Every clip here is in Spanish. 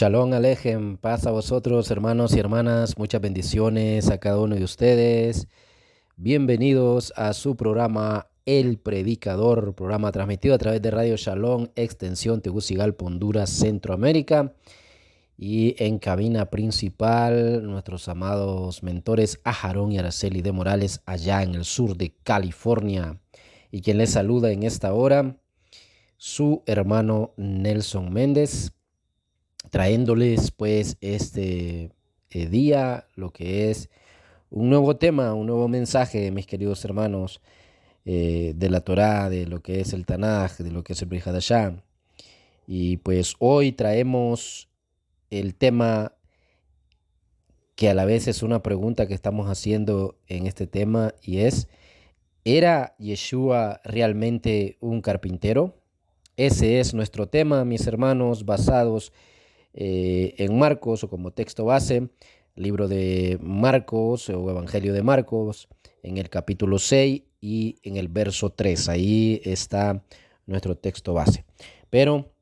Shalom Alejem, paz a vosotros, hermanos y hermanas, muchas bendiciones a cada uno de ustedes. Bienvenidos a su programa El Predicador, programa transmitido a través de Radio Shalom, extensión Tegucigalpa, Honduras, Centroamérica. Y en cabina principal, nuestros amados mentores Ajarón y Araceli de Morales, allá en el sur de California. Y quien les saluda en esta hora, su hermano Nelson Méndez, trayéndoles pues día lo que es un nuevo tema, un nuevo mensaje, mis queridos hermanos, de la Torá, de lo que es el Tanaj, de lo que es el Brit Hadashah. Y pues hoy traemos el tema que a la vez es una pregunta que estamos haciendo en este tema, y es: ¿era Yeshua realmente un carpintero? Ese es nuestro tema, mis hermanos, basados en Marcos, o como texto base, libro de Marcos o Evangelio de Marcos, en el capítulo 6 y en el verso 3. Ahí está nuestro texto base. Pero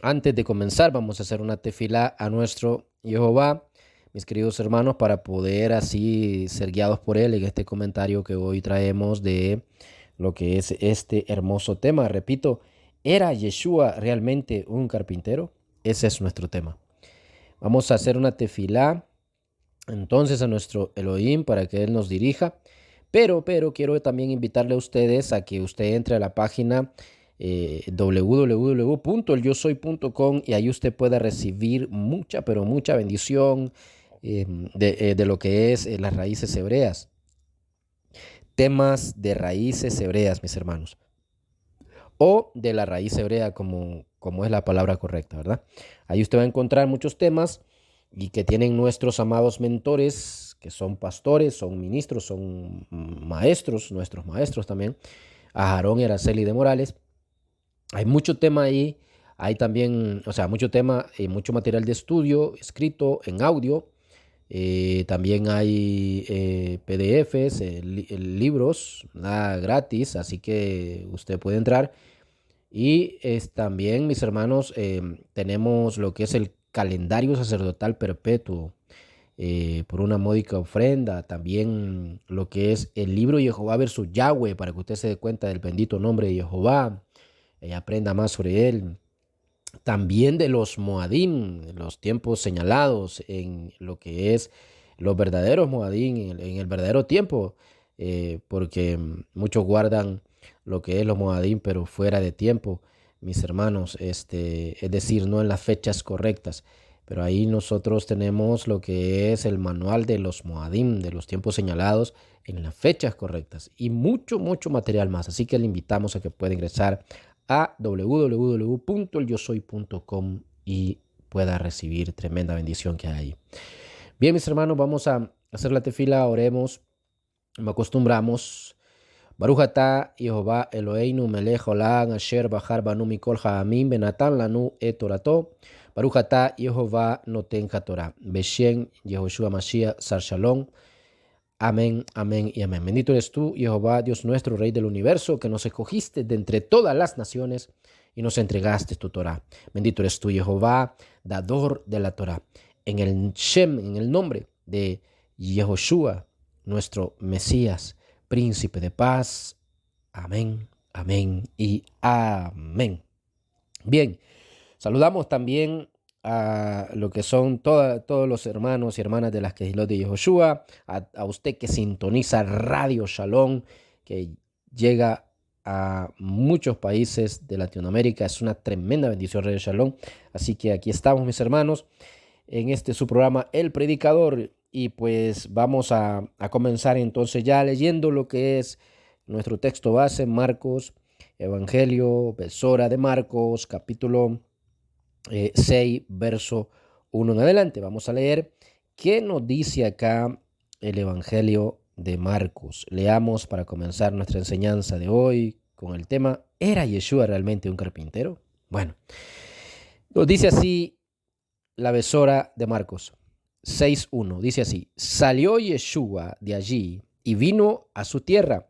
antes de comenzar, vamos a hacer una tefilá a nuestro Jehová, mis queridos hermanos, para poder así ser guiados por él en este comentario que hoy traemos de lo que es este hermoso tema. Repito, ¿era Yeshua realmente un carpintero? Ese es nuestro tema. Vamos a hacer una tefilá entonces a nuestro Elohim para que Él nos dirija. Pero quiero también invitarle a ustedes a que usted entre a la página www.elyosoy.com, y ahí usted pueda recibir mucha, pero mucha bendición de lo que es las raíces hebreas. Temas de raíces hebreas, mis hermanos. O de la raíz hebrea, como es la palabra correcta, ¿verdad? Ahí usted va a encontrar muchos temas y que tienen nuestros amados mentores, que son pastores, son ministros, son maestros, nuestros maestros también, Aarón y Araceli de Morales. Hay mucho tema ahí, hay también, o sea, mucho tema y mucho material de estudio escrito en audio. También hay PDFs, libros, nada gratis, así que usted puede entrar. Y también, mis hermanos, tenemos lo que es el calendario sacerdotal perpetuo, por una módica ofrenda. También lo que es el libro Jehová versus Yahweh, para que usted se dé cuenta del bendito nombre de Jehová y aprenda más sobre él. También de los Moadim, los tiempos señalados en lo que es los verdaderos Moadim, en el verdadero tiempo, porque muchos guardan lo que es los Moadim, pero fuera de tiempo, mis hermanos, es decir, no en las fechas correctas. Pero ahí nosotros tenemos lo que es el manual de los Moadim, de los tiempos señalados en las fechas correctas, y mucho, mucho material más. Así que le invitamos a que pueda ingresar a www.elyosoy.com y pueda recibir tremenda bendición que hay ahí. Bien, mis hermanos, vamos a hacer la tefila, oremos, me acostumbramos. Baruch atah Jehová Eloheinu melech olam asher bahar banu mikol ha'amim benatan lanu et torato. Baruch atah Jehová noten haTorah. Beshem Yehoshua Mashiach Sar Shalom. Amén, amén y amén. Bendito eres tú, Jehová, Dios nuestro, Rey del universo, que nos escogiste de entre todas las naciones y nos entregaste tu Torah. Bendito eres tú, Jehová, dador de la Torah. En el Shem, en el nombre de Yehoshua, nuestro Mesías, príncipe de paz. Amén, amén y amén. Bien, saludamos también a lo que son todos los hermanos y hermanas de las Kehilot de Yehoshua, a usted que sintoniza Radio Shalom, que llega a muchos países de Latinoamérica. Es una tremenda bendición Radio Shalom. Así que aquí estamos, mis hermanos, en su programa El Predicador. Y pues vamos a comenzar entonces ya leyendo lo que es nuestro texto base, Marcos, Evangelio, Besora de Marcos, capítulo 6, verso 1 en adelante. Vamos a leer qué nos dice acá el Evangelio de Marcos. Leamos para comenzar nuestra enseñanza de hoy con el tema: ¿era Yeshua realmente un carpintero? Bueno, nos dice así la besora de Marcos 6:1. Dice así: salió Yeshua de allí y vino a su tierra,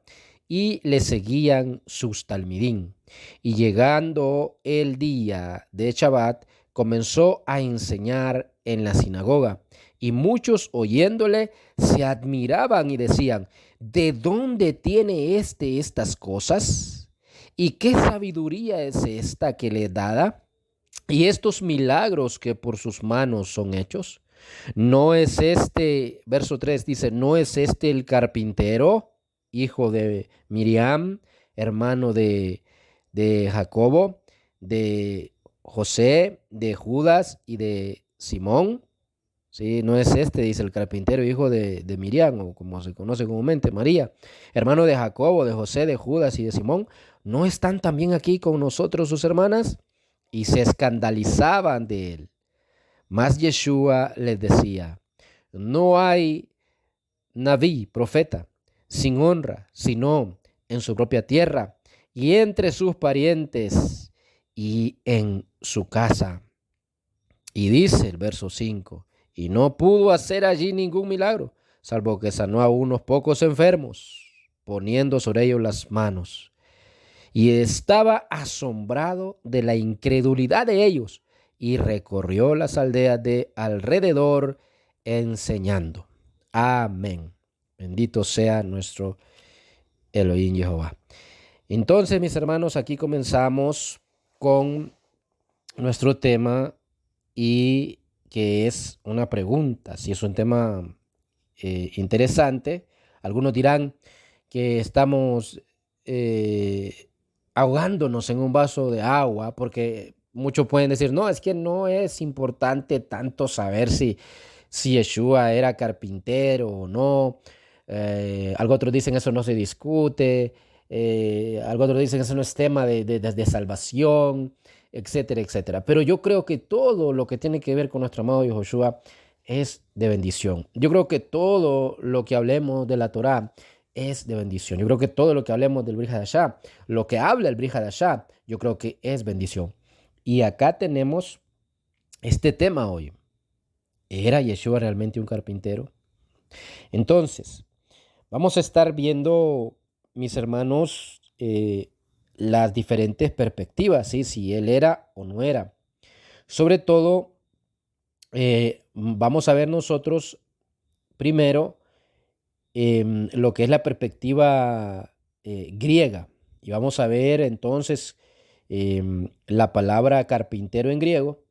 y le seguían sus talmidín. Y llegando el día de Shabbat, comenzó a enseñar en la sinagoga, y muchos oyéndole se admiraban y decían: ¿de dónde tiene estas cosas? ¿Y qué sabiduría es esta que le dada? ¿Y estos milagros que por sus manos son hechos? ¿No es verso 3 dice, no es el carpintero, hijo de Miriam, hermano de Jacobo, de José, de Judas y de Simón? Sí, no es dice el carpintero, hijo de Miriam, o como se conoce comúnmente, María, hermano de Jacobo, de José, de Judas y de Simón. ¿No están también aquí con nosotros sus hermanas? Y se escandalizaban de él. Mas Yeshua les decía: no hay Naví, profeta, sin honra, sino en su propia tierra y entre sus parientes y en su casa. Y dice el verso 5, y no pudo hacer allí ningún milagro, salvo que sanó a unos pocos enfermos, poniendo sobre ellos las manos. Y estaba asombrado de la incredulidad de ellos, y recorrió las aldeas de alrededor enseñando. Amén. Bendito sea nuestro Elohim Jehová. Entonces, mis hermanos, aquí comenzamos con nuestro tema, y que es una pregunta. Si es un tema interesante, algunos dirán que estamos ahogándonos en un vaso de agua, porque muchos pueden decir, no, es que no es importante tanto saber si Yeshua era carpintero o no. Algo otros dicen eso no se discute. Algo otros dicen eso no es tema de salvación, etcétera, etcétera. Pero yo creo que todo lo que tiene que ver con nuestro amado Yeshua es de bendición. Yo creo que todo lo que hablemos de la Torá es de bendición. Yo creo que todo lo que hablemos del Brit Hadashah, lo que habla el Brit Hadashah, yo creo que es bendición. Y acá tenemos este tema hoy. ¿Era Yeshua realmente un carpintero? Entonces, vamos a estar viendo, mis hermanos, las diferentes perspectivas, ¿sí? Si él era o no era. Sobre todo, vamos a ver nosotros primero lo que es la perspectiva griega. Y vamos a ver entonces la palabra carpintero en griego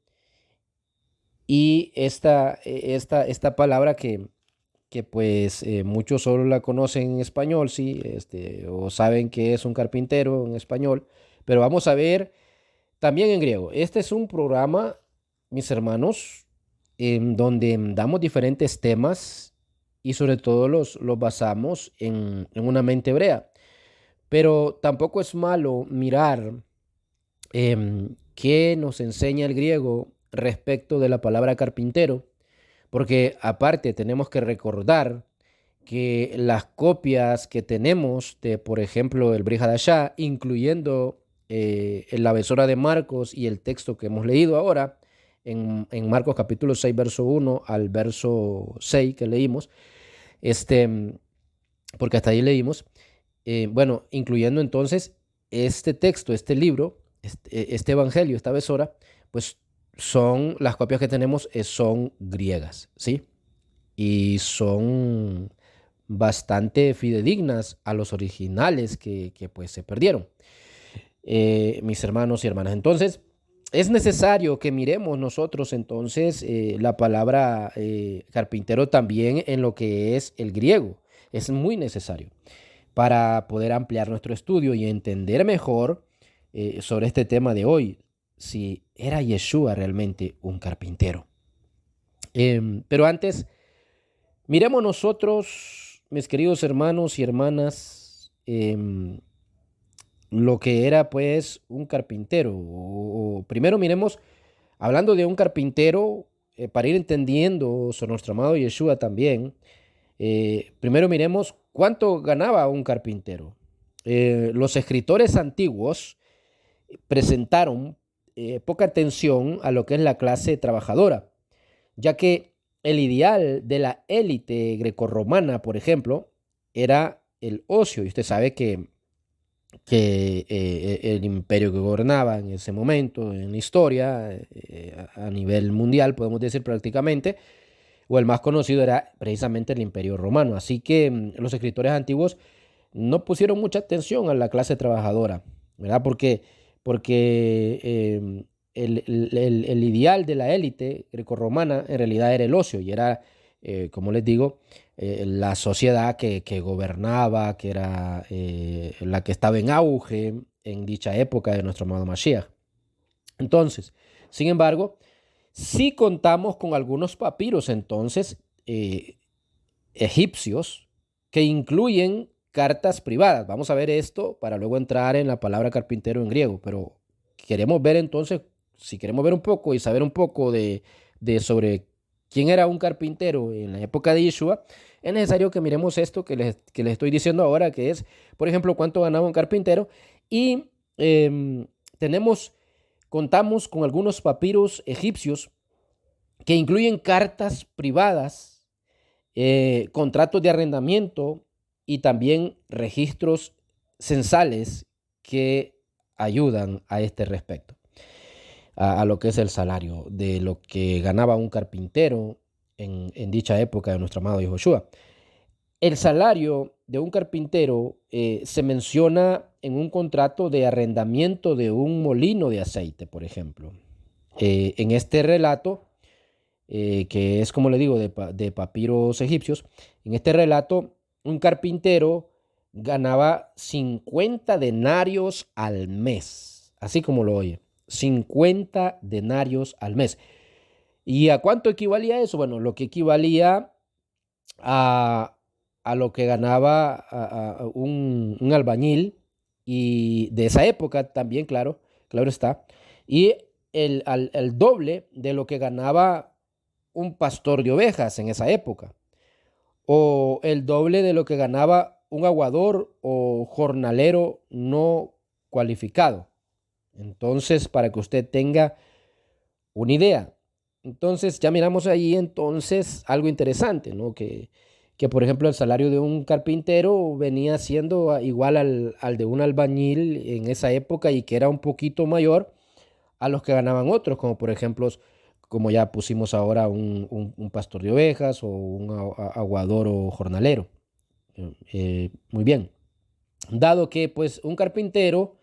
y esta palabra que pues muchos solo la conocen en español, sí, o saben que es un carpintero en español, pero vamos a ver también en griego. Este es un programa, mis hermanos, en donde damos diferentes temas y sobre todo los basamos en una mente hebrea. Pero tampoco es malo mirar qué nos enseña el griego respecto de la palabra carpintero, porque aparte tenemos que recordar que las copias que tenemos de, por ejemplo, el Brit Hadashah, incluyendo la besora de Marcos y el texto que hemos leído ahora, en Marcos capítulo 6, verso 1 al verso 6 que leímos, porque hasta ahí leímos, bueno, incluyendo entonces este texto, este libro, este evangelio, esta besora, pues son las copias que tenemos, son griegas, ¿sí? Y son bastante fidedignas a los originales que pues se perdieron, mis hermanos y hermanas. Entonces, es necesario que miremos nosotros entonces la palabra carpintero también en lo que es el griego. Es muy necesario para poder ampliar nuestro estudio y entender mejor sobre este tema de hoy, si era Yeshua realmente un carpintero. Pero antes, miremos nosotros, mis queridos hermanos y hermanas, lo que era pues un carpintero. Primero miremos, hablando de un carpintero, para ir entendiendo sobre nuestro amado Yeshua también, primero miremos cuánto ganaba un carpintero. Los escritores antiguos presentaron poca atención a lo que es la clase trabajadora, ya que el ideal de la élite grecorromana, por ejemplo, era el ocio. Y usted sabe que el imperio que gobernaba en ese momento en la historia, a nivel mundial, podemos decir prácticamente, o el más conocido era precisamente el imperio romano. Así que los escritores antiguos no pusieron mucha atención a la clase trabajadora, ¿verdad? Porque el ideal de la élite grecorromana en realidad era el ocio y era, como les digo, la sociedad que gobernaba, que era la que estaba en auge en dicha época de nuestro amado Mashiach. Entonces, sin embargo, sí contamos con algunos papiros entonces egipcios que incluyen cartas privadas. Vamos a ver esto para luego entrar en la palabra carpintero en griego, pero queremos ver entonces, si queremos ver un poco y saber un poco de sobre quién era un carpintero en la época de Yeshua, es necesario que miremos esto que les estoy diciendo ahora, que es, por ejemplo, cuánto ganaba un carpintero. Y contamos con algunos papiros egipcios que incluyen cartas privadas, contratos de arrendamiento y también registros censales que ayudan a este respecto, a lo que es el salario de lo que ganaba un carpintero en dicha época de nuestro amado Yehoshua. El salario de un carpintero se menciona en un contrato de arrendamiento de un molino de aceite, por ejemplo. En este relato, que es, como le digo, de papiros egipcios, en este relato, un carpintero ganaba 50 denarios al mes, así como lo oye, 50 denarios al mes. ¿Y a cuánto equivalía eso? Bueno, lo que equivalía a, a lo que ganaba un albañil y de esa época también, claro está, y el doble de lo que ganaba un pastor de ovejas en esa época, o el doble de lo que ganaba un aguador o jornalero no cualificado. Entonces, para que usted tenga una idea. Entonces, ya miramos ahí entonces algo interesante, ¿no? Que por ejemplo el salario de un carpintero venía siendo igual al de un albañil en esa época y que era un poquito mayor a los que ganaban otros, como por ejemplo, como ya pusimos ahora, un pastor de ovejas o un aguador o jornalero. Muy bien. Dado que pues un carpintero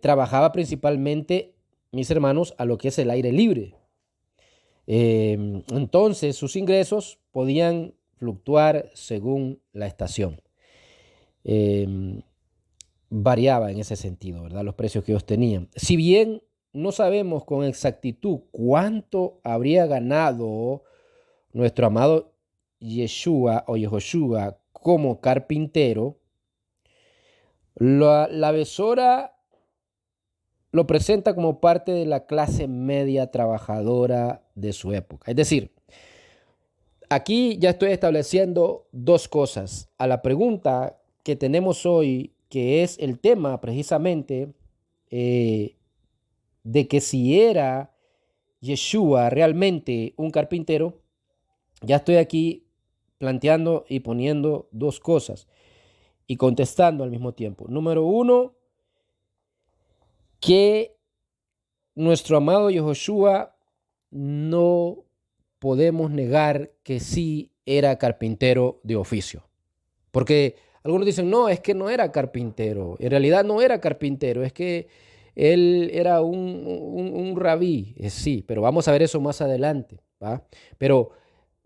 trabajaba principalmente, mis hermanos, a lo que es el aire libre. Entonces sus ingresos podían fluctuar según la estación. Eh, Variaba en ese sentido, ¿verdad? Los precios que ellos tenían. Si bien no sabemos con exactitud cuánto habría ganado nuestro amado Yeshua o Yehoshua como carpintero, la Besora lo presenta como parte de la clase media trabajadora de su época. Es decir, aquí ya estoy estableciendo dos cosas. A la pregunta que tenemos hoy, que es el tema precisamente eh, de que si era Yeshua realmente un carpintero, ya estoy aquí planteando y poniendo dos cosas y contestando al mismo tiempo. Número uno, que nuestro amado Yehoshua no podemos negar que sí era carpintero de oficio. Porque algunos dicen, no, es que no era carpintero. En realidad no era carpintero, es que él era un rabí. Sí, pero vamos a ver eso más adelante, ¿va? Pero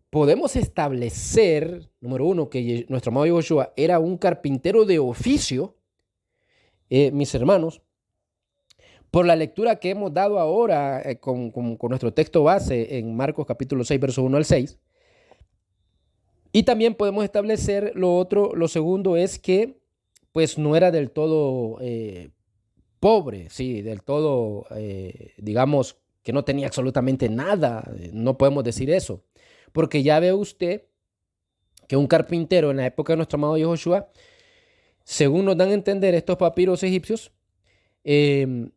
podemos establecer, número uno, que nuestro amado Yehoshua era un carpintero de oficio, mis hermanos, por la lectura que hemos dado ahora con nuestro texto base en Marcos capítulo 6, verso 1 al 6. Y también podemos establecer lo segundo es que pues no era del todo pobre, sí, del todo, digamos, que no tenía absolutamente nada. No podemos decir eso, porque ya ve usted que un carpintero en la época de nuestro amado Yehoshua, según nos dan a entender estos papiros egipcios, eh,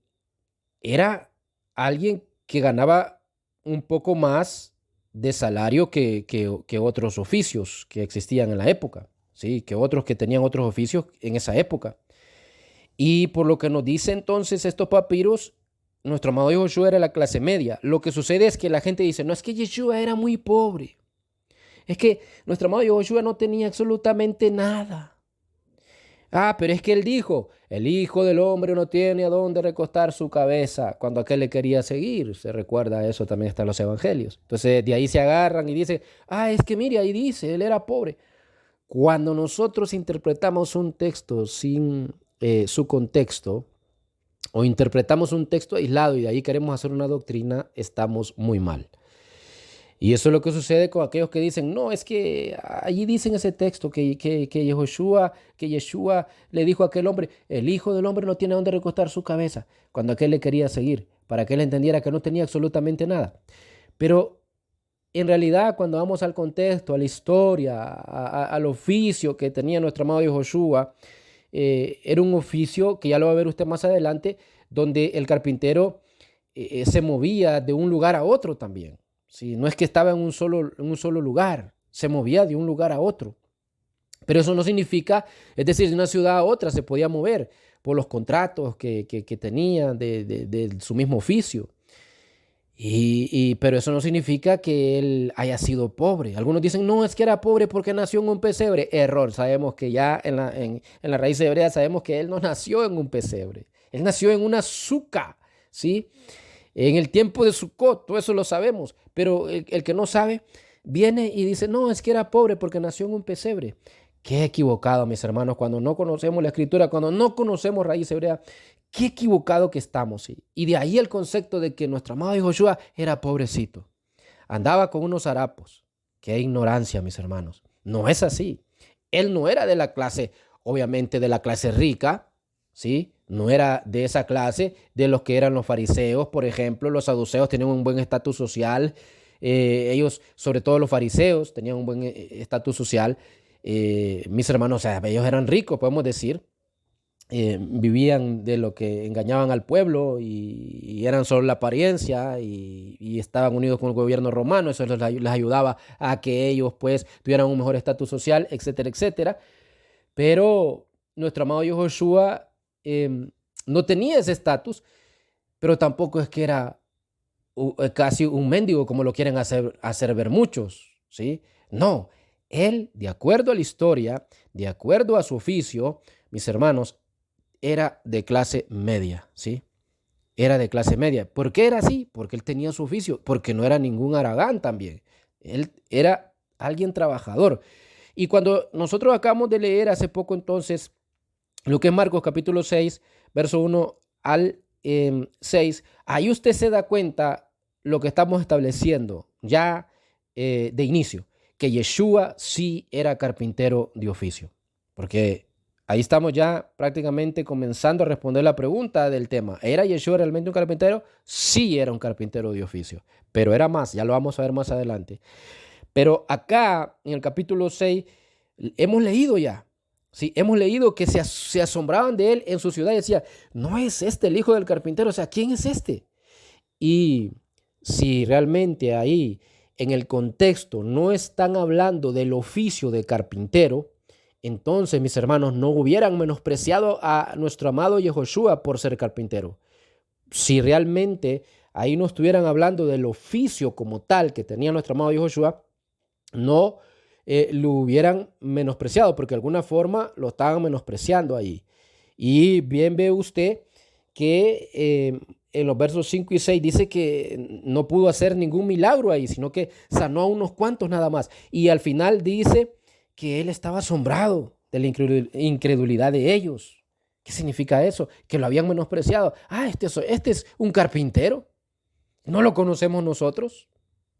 era alguien que ganaba un poco más de salario que otros oficios que existían en la época, ¿sí? Que otros que tenían otros oficios en esa época. Y por lo que nos dice entonces estos papiros, nuestro amado Yeshua era la clase media. Lo que sucede es que la gente dice, no, es que Yeshua era muy pobre. Es que nuestro amado Yeshua no tenía absolutamente nada. Pero es que él dijo, el Hijo del Hombre no tiene a dónde recostar su cabeza cuando aquel le quería seguir. Se recuerda eso, también está en los evangelios. Entonces de ahí se agarran y dicen, es que mire, ahí dice, él era pobre. Cuando nosotros interpretamos un texto sin su contexto, o interpretamos un texto aislado y de ahí queremos hacer una doctrina, estamos muy mal. Y eso es lo que sucede con aquellos que dicen, no, es que allí dicen ese texto que Yeshua le dijo a aquel hombre, el Hijo del Hombre no tiene dónde recostar su cabeza, cuando aquel le quería seguir, para que él entendiera que no tenía absolutamente nada. Pero en realidad, cuando vamos al contexto, a la historia, al oficio que tenía nuestro amado Yeshua, era un oficio que ya lo va a ver usted más adelante, donde el carpintero se movía de un lugar a otro también. ¿Sí? No es que estaba en un solo lugar, se movía de un lugar a otro. Pero eso no significa, es decir, de una ciudad a otra se podía mover por los contratos que tenía de su mismo oficio. Pero eso no significa que él haya sido pobre. Algunos dicen, no, es que era pobre porque nació en un pesebre. Error, sabemos que ya en la raíz hebrea sabemos que él no nació en un pesebre. Él nació en una suca, ¿sí? En el tiempo de Sucot, todo eso lo sabemos. Pero el que no sabe viene y dice, no, es que era pobre porque nació en un pesebre. Qué equivocado, mis hermanos, cuando no conocemos la escritura, cuando no conocemos raíz hebrea, qué equivocado que estamos. ¿Sí? Y de ahí el concepto de que nuestro amado Joshua era pobrecito. Andaba con unos harapos. Qué ignorancia, mis hermanos. No es así. Él no era de la clase, obviamente de la clase rica, ¿sí? No era de esa clase de los que eran los fariseos, por ejemplo. Los saduceos tenían un buen estatus social. Ellos, sobre todo los fariseos, tenían un buen estatus social. Mis hermanos, o sea, ellos eran ricos, podemos decir. Vivían de lo que engañaban al pueblo y eran solo la apariencia y estaban unidos con el gobierno romano. Eso les ayudaba a que ellos pues tuvieran un mejor estatus social, etcétera, etcétera. Pero nuestro amado Yoshua no tenía ese estatus, pero tampoco es que era casi un mendigo como lo quieren hacer ver muchos, ¿sí? No, él, de acuerdo a la historia, de acuerdo a su oficio, mis hermanos, era de clase media, ¿sí? Era de clase media. ¿Por qué era así? Porque él tenía su oficio, porque no era ningún haragán también. Él era alguien trabajador. Y cuando nosotros acabamos de leer hace poco entonces lo que es Marcos capítulo 6, verso 1 al 6, ahí usted se da cuenta lo que estamos estableciendo ya de inicio, que Yeshua sí era carpintero de oficio, porque ahí estamos ya prácticamente comenzando a responder la pregunta del tema. ¿Era Yeshua realmente un carpintero? Sí era un carpintero de oficio, pero era más, ya lo vamos a ver más adelante. Pero acá en el capítulo 6 hemos leído ya, sí, hemos leído que se asombraban de él en su ciudad y decía, ¿no es este el hijo del carpintero? O sea, ¿quién es este? Y si realmente ahí en el contexto no están hablando del oficio de carpintero, entonces mis hermanos no hubieran menospreciado a nuestro amado Yehoshua por ser carpintero. Si realmente ahí no estuvieran hablando del oficio como tal que tenía nuestro amado Yehoshua, no lo hubieran menospreciado, porque de alguna forma lo estaban menospreciando ahí. Y bien ve usted que en los versos 5 y 6 dice que no pudo hacer ningún milagro ahí, sino que sanó a unos cuantos nada más. Y al final dice que él estaba asombrado de la incredulidad de ellos. ¿Qué significa eso? Que lo habían menospreciado. Este es un carpintero. ¿No lo conocemos nosotros?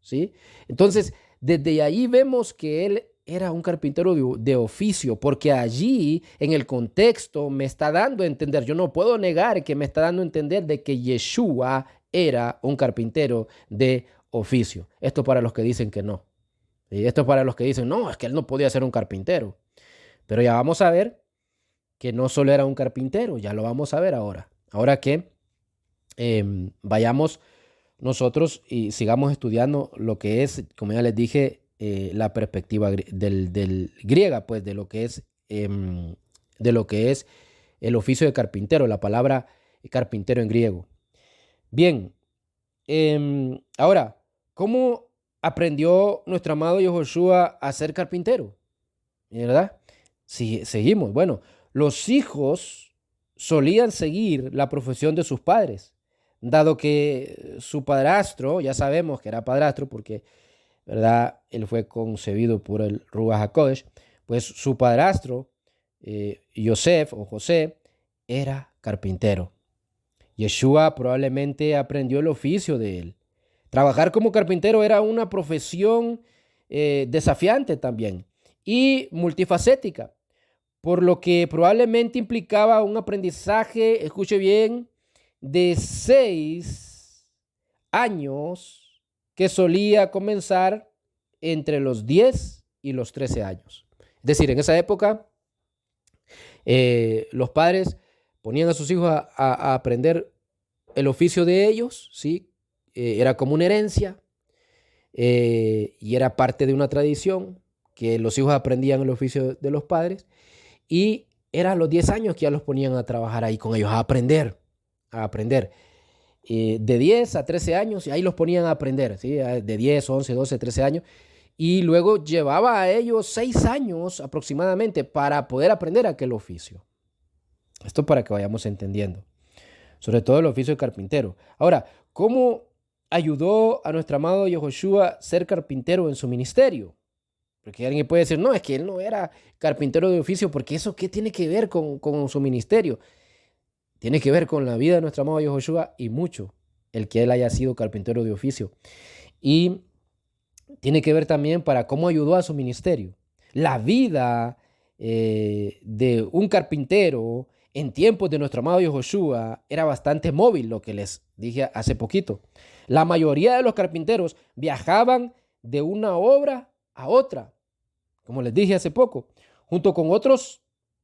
¿Sí? Entonces, desde ahí vemos que él era un carpintero de oficio, porque allí en el contexto me está dando a entender, yo no puedo negar que me está dando a entender de que Yeshua era un carpintero de oficio. Esto para los que dicen que no. Y esto para los que dicen, no, es que él no podía ser un carpintero. Pero ya vamos a ver que no solo era un carpintero, ya lo vamos a ver ahora. Ahora que vayamos nosotros y sigamos estudiando lo que es, como ya les dije, la perspectiva del griega, pues de lo que es el oficio de carpintero, la palabra carpintero en griego. Bien, ahora, ¿cómo aprendió nuestro amado Yahushua a ser carpintero? ¿Verdad? Si seguimos, bueno, los hijos solían seguir la profesión de sus padres, dado que su padrastro, ya sabemos que era padrastro porque, ¿verdad? Él fue concebido por el Ruach HaKodesh, pues su padrastro, Yosef o José, era carpintero. Yeshua probablemente aprendió el oficio de él. Trabajar como carpintero era una profesión desafiante también y multifacética, por lo que probablemente implicaba un aprendizaje, escuche bien, de 6 años que solía comenzar entre los 10 y los 13 años. Es decir, en esa época los padres ponían a sus hijos a aprender el oficio de ellos, ¿sí? Era como una herencia y era parte de una tradición que los hijos aprendían el oficio de los padres y era a los 10 años que ya los ponían a trabajar ahí con ellos, a aprender. De 10 a 13 años y ahí los ponían a aprender, ¿sí? De 10, 11, 12, 13 años. Y luego llevaba a ellos 6 años aproximadamente para poder aprender aquel oficio. Esto para que vayamos entendiendo. Sobre todo el oficio de carpintero. Ahora, ¿cómo ayudó a nuestro amado Yahushua ser carpintero en su ministerio? Porque alguien puede decir, no, es que él no era carpintero de oficio, porque eso ¿qué tiene que ver con su ministerio? Tiene que ver con la vida de nuestro amado Yahushua y mucho el que él haya sido carpintero de oficio. Y tiene que ver también para cómo ayudó a su ministerio. La vida de un carpintero en tiempos de nuestro amado Yahushua era bastante móvil, lo que les dije hace poquito. La mayoría de los carpinteros viajaban de una obra a otra, como les dije hace poco, junto con otros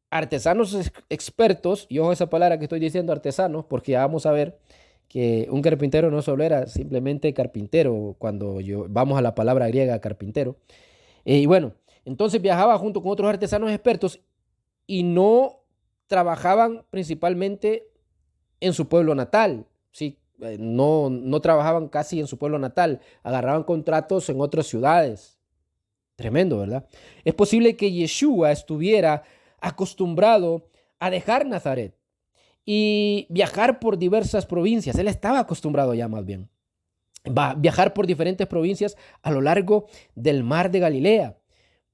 artesanos expertos, y ojo esa palabra que estoy diciendo, artesanos, porque ya vamos a ver que un carpintero no solo era simplemente carpintero, cuando vamos a la palabra griega carpintero. Y bueno, entonces viajaba junto con otros artesanos expertos y no trabajaban principalmente en su pueblo natal, ¿sí? No trabajaban casi en su pueblo natal, agarraban contratos en otras ciudades. Tremendo, ¿verdad? Es posible que Yeshua estuviera acostumbrado a dejar Nazaret y viajar por diversas provincias. Él estaba acostumbrado ya más bien. Va a viajar por diferentes provincias a lo largo del mar de Galilea,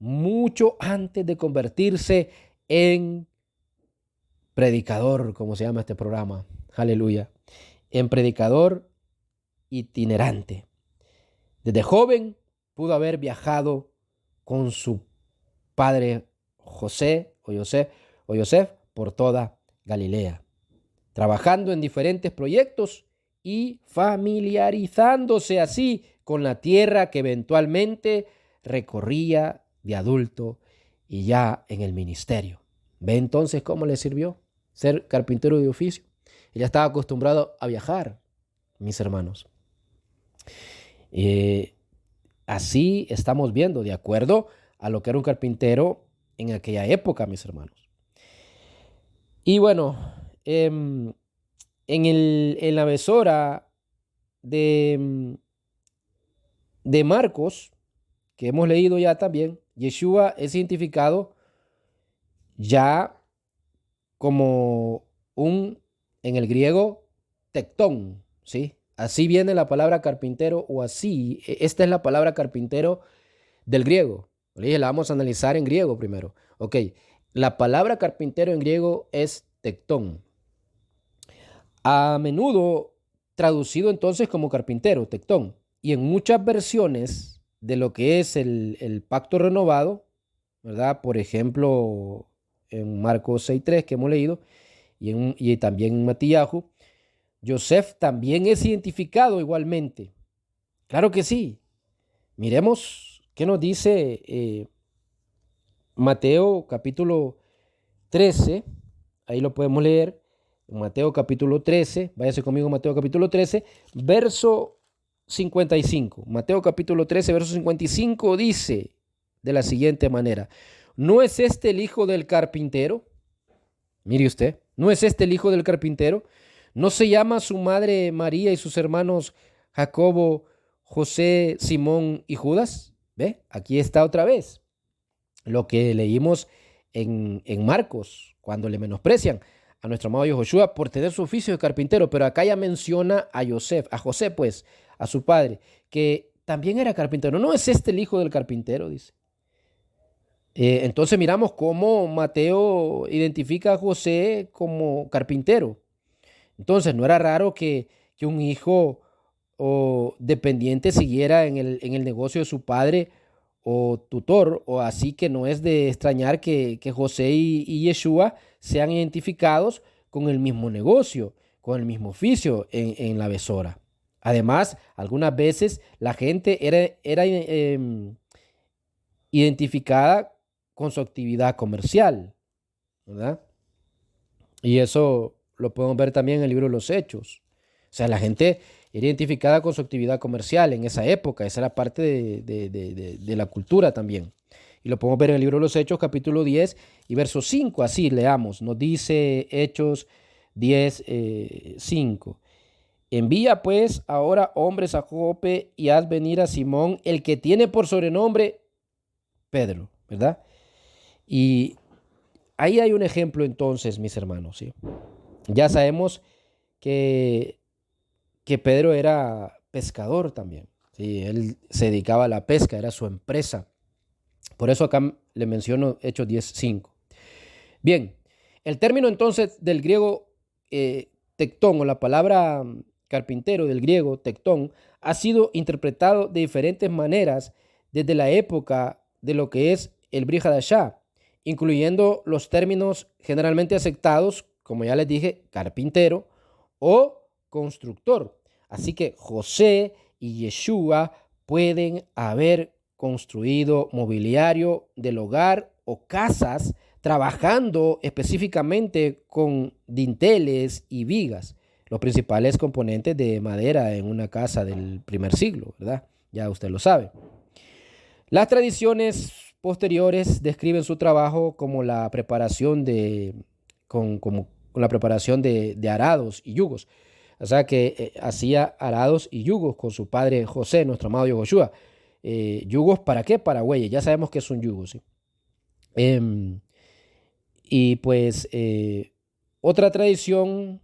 mucho antes de convertirse en predicador, como se llama este programa. Aleluya. En predicador itinerante. Desde joven pudo haber viajado con su padre José o Yosef por toda Galilea, trabajando en diferentes proyectos y familiarizándose así con la tierra que eventualmente recorría de adulto y ya en el ministerio. ¿Ve entonces cómo le sirvió ser carpintero de oficio? Él ya estaba acostumbrado a viajar, mis hermanos. Así estamos viendo, de acuerdo a lo que era un carpintero en aquella época, mis hermanos. Y bueno, en la besora de Marcos, que hemos leído ya también, Yeshua es identificado ya como en el griego, tectón, ¿sí? Así viene la palabra carpintero o así, esta es la palabra carpintero del griego. La vamos a analizar en griego primero. Ok, la palabra carpintero en griego es tectón. A menudo traducido entonces como carpintero, tectón. Y en muchas versiones de lo que es el pacto renovado, ¿verdad? Por ejemplo, en Marcos 6.3 que hemos leído, y también en Matías, Yosef también es identificado igualmente. Claro que sí. Miremos qué nos dice Mateo capítulo 13. Ahí lo podemos leer. Mateo capítulo 13. Váyase conmigo a Mateo capítulo 13, verso 55. Mateo capítulo 13, verso 55 dice de la siguiente manera: ¿no es este el hijo del carpintero? Mire usted, ¿No es este el hijo del carpintero? ¿No se llama su madre María y sus hermanos Jacobo, José, Simón y Judas? ¿Ve? Aquí está otra vez lo que leímos en Marcos, cuando le menosprecian a nuestro amado Joshua por tener su oficio de carpintero, pero acá ya menciona a José pues, a su padre, que también era carpintero. ¿No es este el hijo del carpintero? Dice. Entonces miramos cómo Mateo identifica a José como carpintero. Entonces no era raro que un hijo o dependiente siguiera en el negocio de su padre o tutor, o así que no es de extrañar que José y Yeshua sean identificados con el mismo negocio, con el mismo oficio en la besora. Además, algunas veces la gente era identificada con su actividad comercial, ¿verdad? Y eso lo podemos ver también en el libro de los Hechos. O sea, la gente era identificada con su actividad comercial en esa época. Esa era parte de la cultura también. Y lo podemos ver en el libro de los Hechos, capítulo 10 y verso 5. Así leamos. Nos dice Hechos 10, 5. Envía pues ahora hombres a Jope y haz venir a Simón, el que tiene por sobrenombre Pedro, ¿verdad? Y ahí hay un ejemplo entonces, mis hermanos, ¿sí? Ya sabemos que Pedro era pescador también, ¿sí? Él se dedicaba a la pesca, era su empresa. Por eso acá le menciono Hechos 10:5. Bien, el término entonces del griego tectón, o la palabra carpintero del griego tectón, ha sido interpretado de diferentes maneras desde la época de lo que es el Brit Hadashah, incluyendo los términos generalmente aceptados, como ya les dije, carpintero o constructor. Así que José y Yeshua pueden haber construido mobiliario del hogar o casas trabajando específicamente con dinteles y vigas, los principales componentes de madera en una casa del primer siglo, ¿verdad? Ya usted lo sabe. Las tradiciones posteriores describen su trabajo como la preparación con la preparación de arados y yugos. O sea que hacía arados y yugos con su padre José, nuestro amado Joshua. ¿Yugos para qué? Para bueyes. Ya sabemos que es un yugo, ¿sí? Y pues otra tradición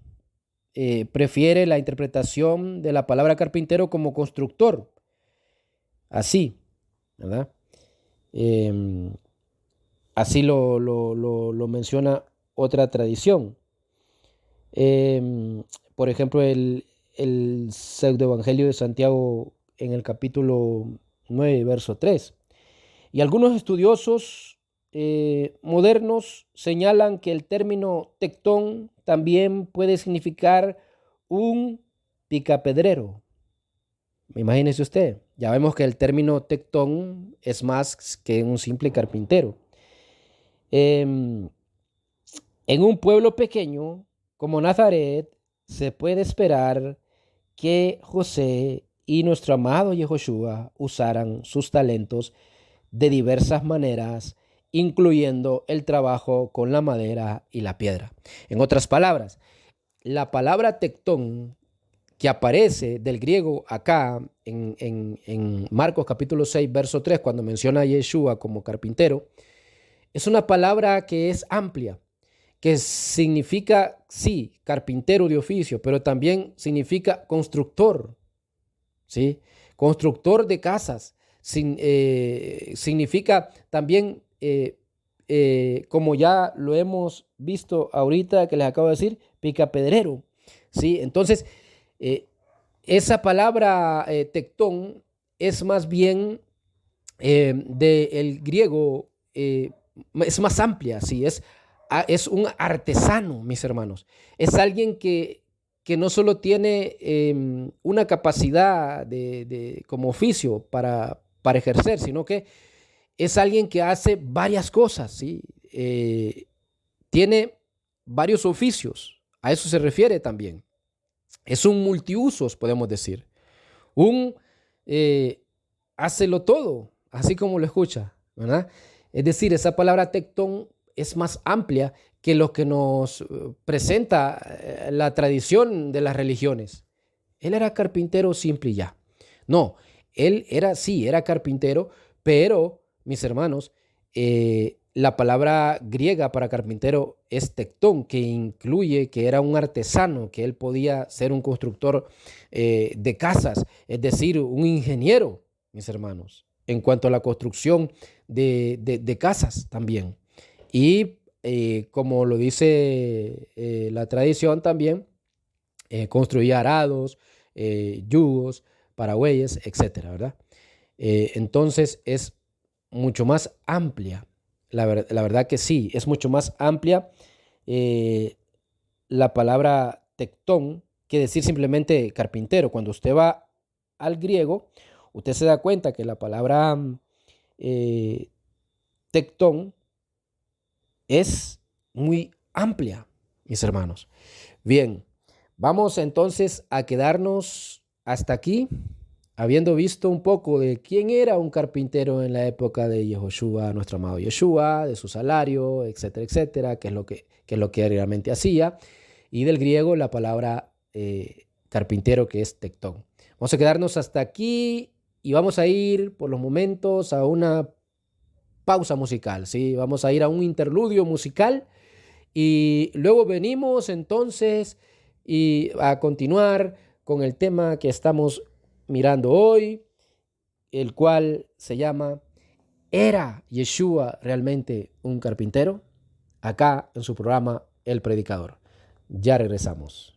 prefiere la interpretación de la palabra carpintero como constructor. Así, ¿verdad? Así lo menciona otra tradición. Por ejemplo, el pseudoevangelio de Santiago en el capítulo 9, verso 3. Y algunos estudiosos modernos señalan que el término tectón también puede significar un picapedrero. Imagínese usted, ya vemos que el término tectón es más que un simple carpintero. En un pueblo pequeño como Nazaret, se puede esperar que José y nuestro amado Yehoshua usaran sus talentos de diversas maneras, incluyendo el trabajo con la madera y la piedra. En otras palabras, la palabra tectón que aparece del griego acá en Marcos capítulo 6, verso 3, cuando menciona a Yeshua como carpintero, es una palabra que es amplia, que significa, sí, carpintero de oficio, pero también significa constructor, ¿sí? Constructor de casas. Significa también, como ya lo hemos visto ahorita que les acabo de decir, picapedrero, ¿sí? Entonces, esa palabra tectón es más bien del griego, es más amplia, ¿sí? Es un artesano, mis hermanos. Es alguien que no solo tiene una capacidad como oficio para ejercer, sino que es alguien que hace varias cosas, ¿sí? Tiene varios oficios. A eso se refiere también. Es un multiusos, podemos decir. Un hácelo todo, así como lo escucha, ¿verdad? Es decir, esa palabra tectón es más amplia que lo que nos presenta la tradición de las religiones. Él era carpintero simple y ya. No, él era, sí, era carpintero, pero, mis hermanos, la palabra griega para carpintero es tectón, que incluye que era un artesano, que él podía ser un constructor de casas, es decir, un ingeniero, mis hermanos, en cuanto a la construcción de casas también. Y como lo dice la tradición también, construía arados, yugos, parabueyes, etcétera, ¿verdad? Entonces es mucho más amplia. La verdad que sí, es mucho más amplia eh, la palabra tectón que decir simplemente carpintero. Cuando usted va al griego, usted se da cuenta que la palabra eh, tectón es muy amplia, mis hermanos. Bien, vamos entonces a quedarnos hasta aquí, habiendo visto un poco de quién era un carpintero en la época de Yehoshua, nuestro amado Yeshua, de su salario, etcétera, etcétera, qué es lo que realmente hacía, y del griego la palabra carpintero, que es tectón. Vamos a quedarnos hasta aquí y vamos a ir por los momentos a una pausa musical, ¿sí? Vamos a ir a un interludio musical y luego venimos entonces y a continuar con el tema que estamos mirando hoy, el cual se llama ¿Era Yeshua realmente un carpintero? Acá en su programa El Predicador. Ya regresamos.